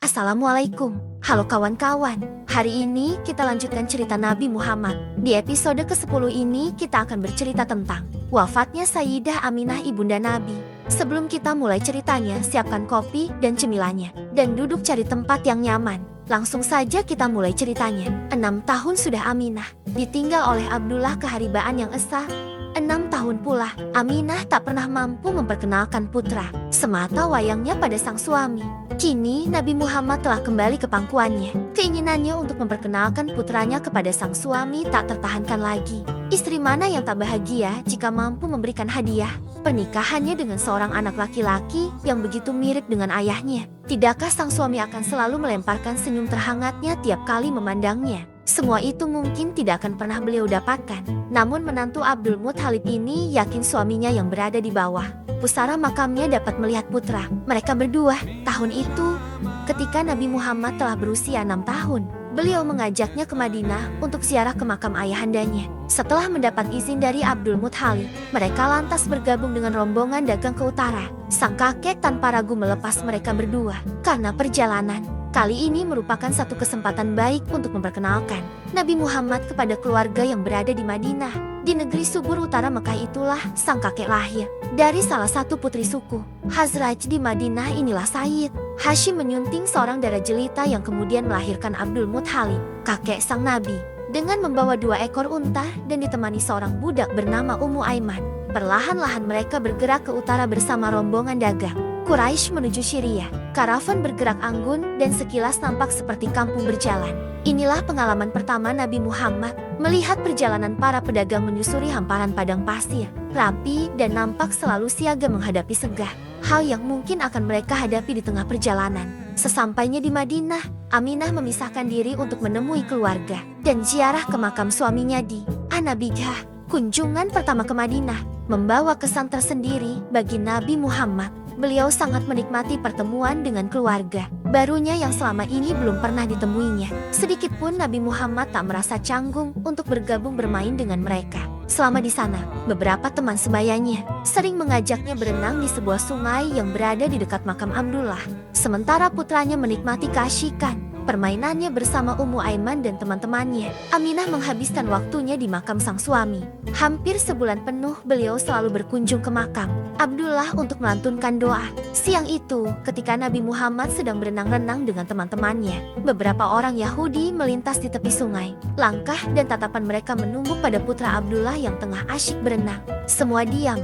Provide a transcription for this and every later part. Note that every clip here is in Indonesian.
Assalamualaikum. Halo kawan-kawan. Hari ini kita lanjutkan cerita Nabi Muhammad. Di episode ke-10 ini kita akan bercerita tentang wafatnya Sayyidah Aminah ibunda Nabi. Sebelum kita mulai ceritanya, siapkan kopi dan cemilannya dan duduk cari tempat yang nyaman. Langsung saja kita mulai ceritanya. 6 tahun sudah Aminah ditinggal oleh Abdullah keharibaan yang esa. 6 tahun pula, Aminah tak pernah mampu memperkenalkan putra, semata wayangnya pada sang suami. Kini Nabi Muhammad telah kembali ke pangkuannya. Keinginannya untuk memperkenalkan putranya kepada sang suami tak tertahankan lagi. Istri mana yang tak bahagia jika mampu memberikan hadiah pernikahannya dengan seorang anak laki-laki yang begitu mirip dengan ayahnya? Tidakkah sang suami akan selalu melemparkan senyum terhangatnya tiap kali memandangnya? Semua itu mungkin tidak akan pernah beliau dapatkan. Namun menantu Abdul Muthalib ini yakin suaminya yang berada di bawah pusara makamnya dapat melihat putra mereka berdua. Tahun itu, ketika Nabi Muhammad telah berusia 6 tahun, beliau mengajaknya ke Madinah untuk ziarah ke makam ayahandanya. Setelah mendapat izin dari Abdul Muthalib, mereka lantas bergabung dengan rombongan dagang ke utara. Sang kakek tanpa ragu melepas mereka berdua karena perjalanan kali ini merupakan satu kesempatan baik untuk memperkenalkan Nabi Muhammad kepada keluarga yang berada di Madinah. Di negeri subur utara Mekah itulah sang kakek lahir. Dari salah satu putri suku Khazraj di Madinah inilah Sayyid Hashim menyunting seorang darah jelita yang kemudian melahirkan Abdul Muthalib, kakek sang Nabi. Dengan membawa 2 ekor unta dan ditemani seorang budak bernama Ummu Aiman, perlahan-lahan mereka bergerak ke utara bersama rombongan dagang Quraisy menuju Syria. Karavan bergerak anggun dan sekilas nampak seperti kampung berjalan. Inilah pengalaman pertama Nabi Muhammad melihat perjalanan para pedagang menyusuri hamparan padang pasir, rapi dan nampak selalu siaga menghadapi segah hal yang mungkin akan mereka hadapi di tengah perjalanan. Sesampainya di Madinah, Aminah memisahkan diri untuk menemui keluarga dan ziarah ke makam suaminya di An-Nabiyah. Kunjungan pertama ke Madinah membawa kesan tersendiri bagi Nabi Muhammad. Beliau sangat menikmati pertemuan dengan keluarga barunya yang selama ini belum pernah ditemuinya. Sedikit pun Nabi Muhammad tak merasa canggung untuk bergabung bermain dengan mereka. Selama di sana, beberapa teman sebayanya sering mengajaknya berenang di sebuah sungai yang berada di dekat makam Abdullah. Sementara putranya menikmati keasyikan permainannya bersama Ummu Aiman dan teman-temannya. Aminah menghabiskan waktunya di makam sang suami. Hampir sebulan penuh beliau selalu berkunjung ke makam Abdullah untuk melantunkan doa. Siang itu, ketika Nabi Muhammad sedang berenang-renang dengan teman-temannya, beberapa orang Yahudi melintas di tepi sungai. Langkah dan tatapan mereka menumbuk pada putra Abdullah yang tengah asyik berenang. Semua diam,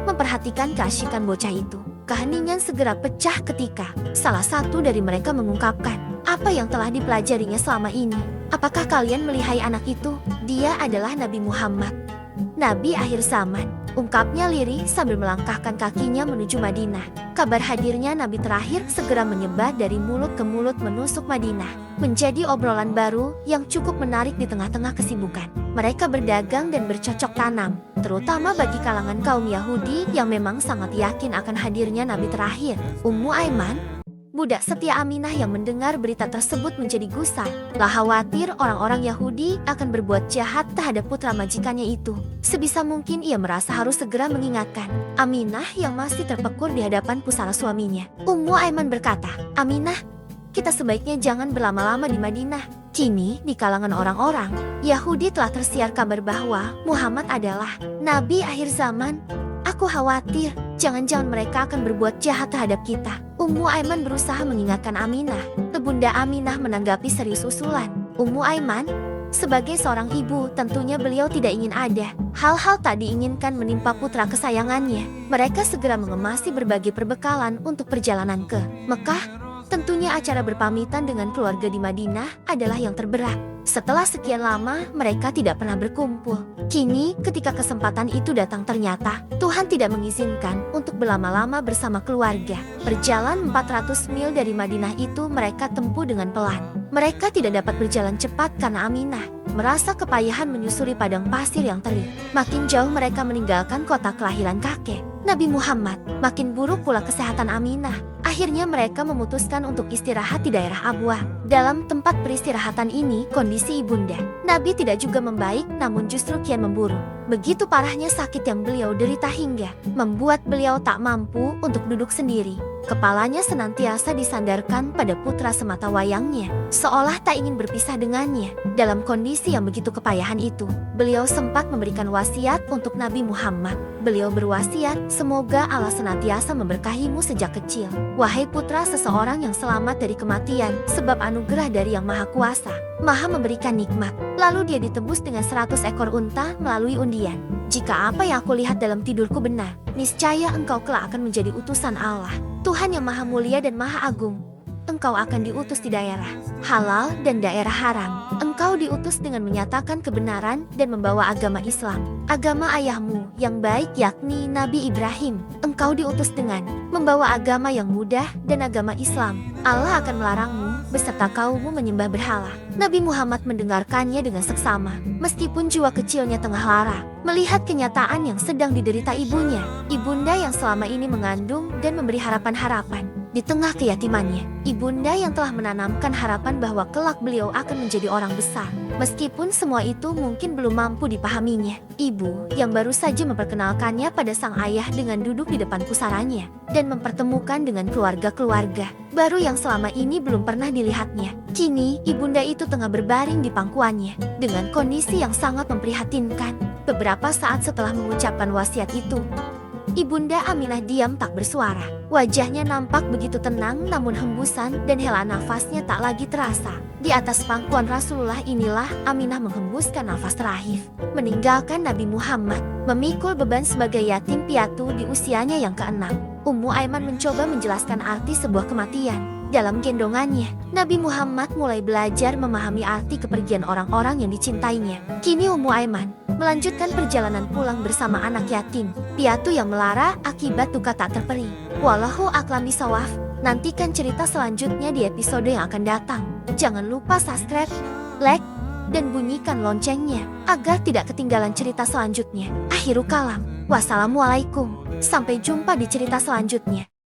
memperhatikan keasyikan bocah itu. Keheningan segera pecah ketika salah satu dari mereka mengungkapkan, "Apa yang telah dipelajarinya selama ini? Apakah kalian melihat anak itu? Dia adalah Nabi Muhammad, Nabi akhir zaman," ungkapnya lirih sambil melangkahkan kakinya menuju Madinah. Kabar hadirnya Nabi terakhir segera menyebar dari mulut ke mulut menusuk Madinah, menjadi obrolan baru yang cukup menarik di tengah-tengah kesibukan mereka berdagang dan bercocok tanam, terutama bagi kalangan kaum Yahudi yang memang sangat yakin akan hadirnya Nabi terakhir. Ummu Aiman, budak setia Aminah yang mendengar berita tersebut menjadi gusar. Lah khawatir orang-orang Yahudi akan berbuat jahat terhadap putra majikannya itu. Sebisa mungkin ia merasa harus segera mengingatkan Aminah yang masih terpekur di hadapan pusara suaminya. Ummu Aiman berkata, "Aminah, kita sebaiknya jangan berlama-lama di Madinah." Kini di kalangan orang-orang Yahudi telah tersiar kabar bahwa Muhammad adalah Nabi akhir zaman. Aku khawatir jangan-jangan mereka akan berbuat jahat terhadap kita. Ummu Aiman berusaha mengingatkan Aminah. Bunda Aminah menanggapi serius usulan Ummu Aiman. Sebagai seorang ibu, tentunya beliau tidak ingin ada hal-hal tak diinginkan menimpa putra kesayangannya. Mereka segera mengemasi berbagai perbekalan untuk perjalanan ke Mekah. Tentunya acara berpamitan dengan keluarga di Madinah adalah yang terberat. Setelah sekian lama, mereka tidak pernah berkumpul. Kini, ketika kesempatan itu datang ternyata Tuhan tidak mengizinkan untuk berlama-lama bersama keluarga. Perjalanan 400 mil dari Madinah itu mereka tempuh dengan pelan. Mereka tidak dapat berjalan cepat karena Aminah merasa kepayahan menyusuri padang pasir yang terik. Makin jauh mereka meninggalkan kota kelahiran kakek Nabi Muhammad, makin buruk pula kesehatan Aminah. Akhirnya mereka memutuskan untuk istirahat di daerah Abwa. Dalam tempat peristirahatan ini, kondisi ibunda Nabi tidak juga membaik, namun justru kian memburuk. Begitu parahnya sakit yang beliau derita hingga membuat beliau tak mampu untuk duduk sendiri. Kepalanya senantiasa disandarkan pada putra semata wayangnya, seolah tak ingin berpisah dengannya. Dalam kondisi yang begitu kepayahan itu, beliau sempat memberikan wasiat untuk Nabi Muhammad. Beliau berwasiat, semoga Allah senantiasa memberkahimu sejak kecil. Wahai putra seseorang yang selamat dari kematian, sebab anugerah dari Yang Maha Kuasa, Maha memberikan nikmat. Lalu dia ditebus dengan 100 ekor unta melalui undian. Jika apa yang aku lihat dalam tidurku benar, niscaya engkau kelak akan menjadi utusan Allah, Tuhan yang Maha Mulia dan Maha Agung. Engkau akan diutus di daerah halal dan daerah haram. Engkau diutus dengan menyatakan kebenaran dan membawa agama Islam, agama ayahmu yang baik yakni Nabi Ibrahim. Engkau diutus dengan membawa agama yang mudah dan agama Islam. Allah akan melarangmu beserta kaummu menyembah berhala. Nabi Muhammad mendengarkannya dengan seksama, meskipun jiwa kecilnya tengah lara melihat kenyataan yang sedang diderita ibunya, ibunda yang selama ini mengandung dan memberi harapan-harapan. Di tengah keyatimannya, ibunda yang telah menanamkan harapan bahwa kelak beliau akan menjadi orang besar. Meskipun semua itu mungkin belum mampu dipahaminya, ibu yang baru saja memperkenalkannya pada sang ayah dengan duduk di depan pusarannya dan mempertemukan dengan keluarga-keluarga baru yang selama ini belum pernah dilihatnya. Kini, ibunda itu tengah berbaring di pangkuannya dengan kondisi yang sangat memprihatinkan. Beberapa saat setelah mengucapkan wasiat itu, Ibunda Aminah diam tak bersuara. Wajahnya nampak begitu tenang, namun hembusan dan hela nafasnya tak lagi terasa. Di atas pangkuan Rasulullah inilah Aminah menghembuskan nafas terakhir, meninggalkan Nabi Muhammad, memikul beban sebagai yatim piatu di usianya yang ke-6. Ummu Aiman mencoba menjelaskan arti sebuah kematian. Dalam gendongannya, Nabi Muhammad mulai belajar memahami arti kepergian orang-orang yang dicintainya. Kini Ummu Aiman melanjutkan perjalanan pulang bersama anak yatim piatu yang melara akibat duka tak terperi. Wallahu a'lam bishawab. Nantikan cerita selanjutnya di episode yang akan datang. Jangan lupa subscribe, like, dan bunyikan loncengnya agar tidak ketinggalan cerita selanjutnya. Akhirul kalam. Wassalamualaikum. Sampai jumpa di cerita selanjutnya.